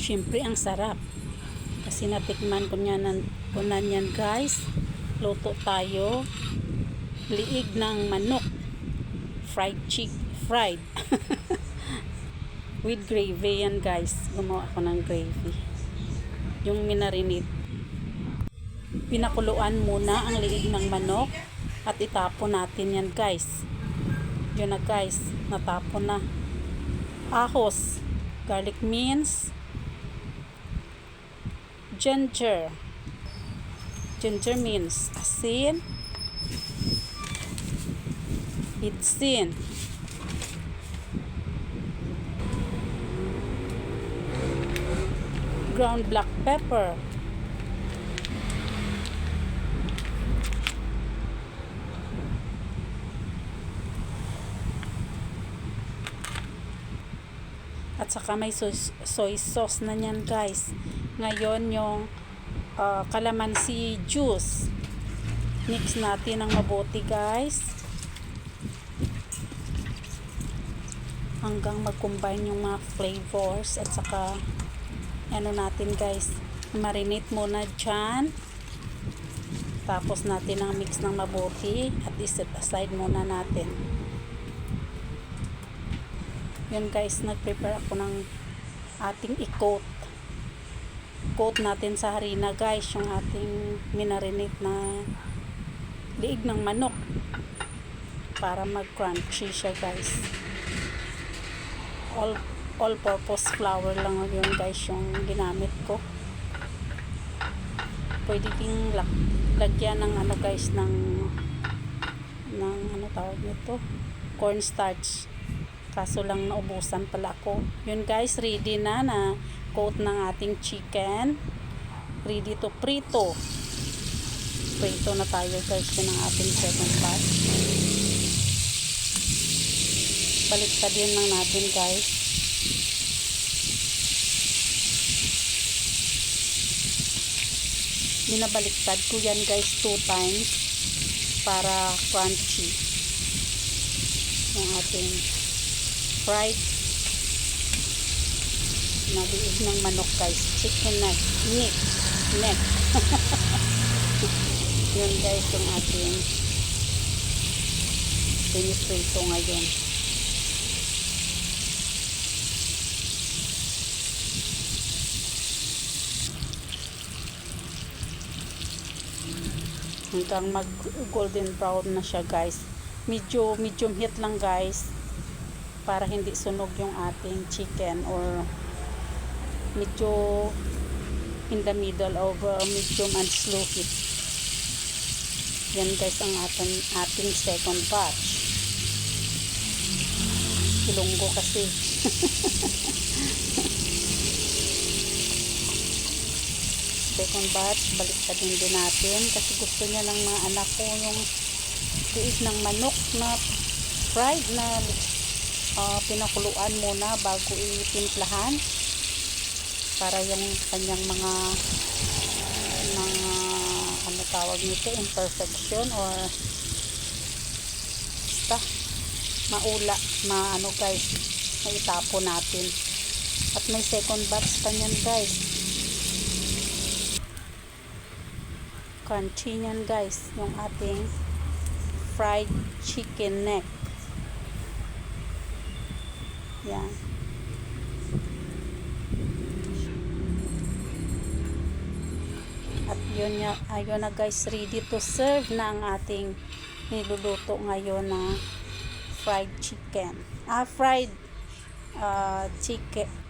Siyempre ang sarap. Kasi natikman ko na yan guys. Luto tayo. Liig ng manok. Fried with gravy yan guys. Gumawa ako ng gravy. Yung minarinate. Pinakuluan muna ang liig ng manok at itapon natin yan guys. Yun na guys, natapon na. Ahos, garlic mince, ginger mince, asin, bitsin, ground black pepper, at saka may soy sauce na yan guys. Ngayon yung calamansi juice, mix natin ng mabuti guys hanggang mag-combine yung mga flavors. At saka ano natin guys, marinate muna dyan, tapos natin ang mix ng mabuti at iset aside muna natin. Yun guys, nag-prepare ako ng ating i-coat natin sa harina guys, yung ating minarinate na liig ng manok para mag-crunchy siya guys. All purpose flour lang yun guys yung ginamit ko. Pwede ding lagyan ng ano guys, ng ano tawag nito, cornstarch. Kaso lang naubusan pala ako. Yun guys, ready na coat ng ating chicken. Ready to prito. Prito na tayo guys. Yun ang ating second batch. Baliktad din lang natin guys. Binabaliktad ko yan guys 2 times para crunchy yung ating fried na liig ng manok guys, chicken neck yun guys yung ating piniprito ngayon. Hanggang mag golden brown na siya guys. Medium heat lang guys para hindi sunog yung ating chicken, or medyo in the middle of medium and slow heat. Yan guys ang ating second batch. Ilonggo kasi. Second batch, baliktadin din natin kasi gusto niya ng mga anak ko yung liig ng manok na fried na pinakuluan muna bago itimplahan para yung kanyang mga ano tawag nito, imperfection or basta ano guys, maitapo natin. At may second batch pa niyan guys. Crunchy niyan guys yung ating fried chicken neck. Yan. At ayun na guys, ready to serve na ang ating niluluto ngayon na fried chicken. Fried chicken.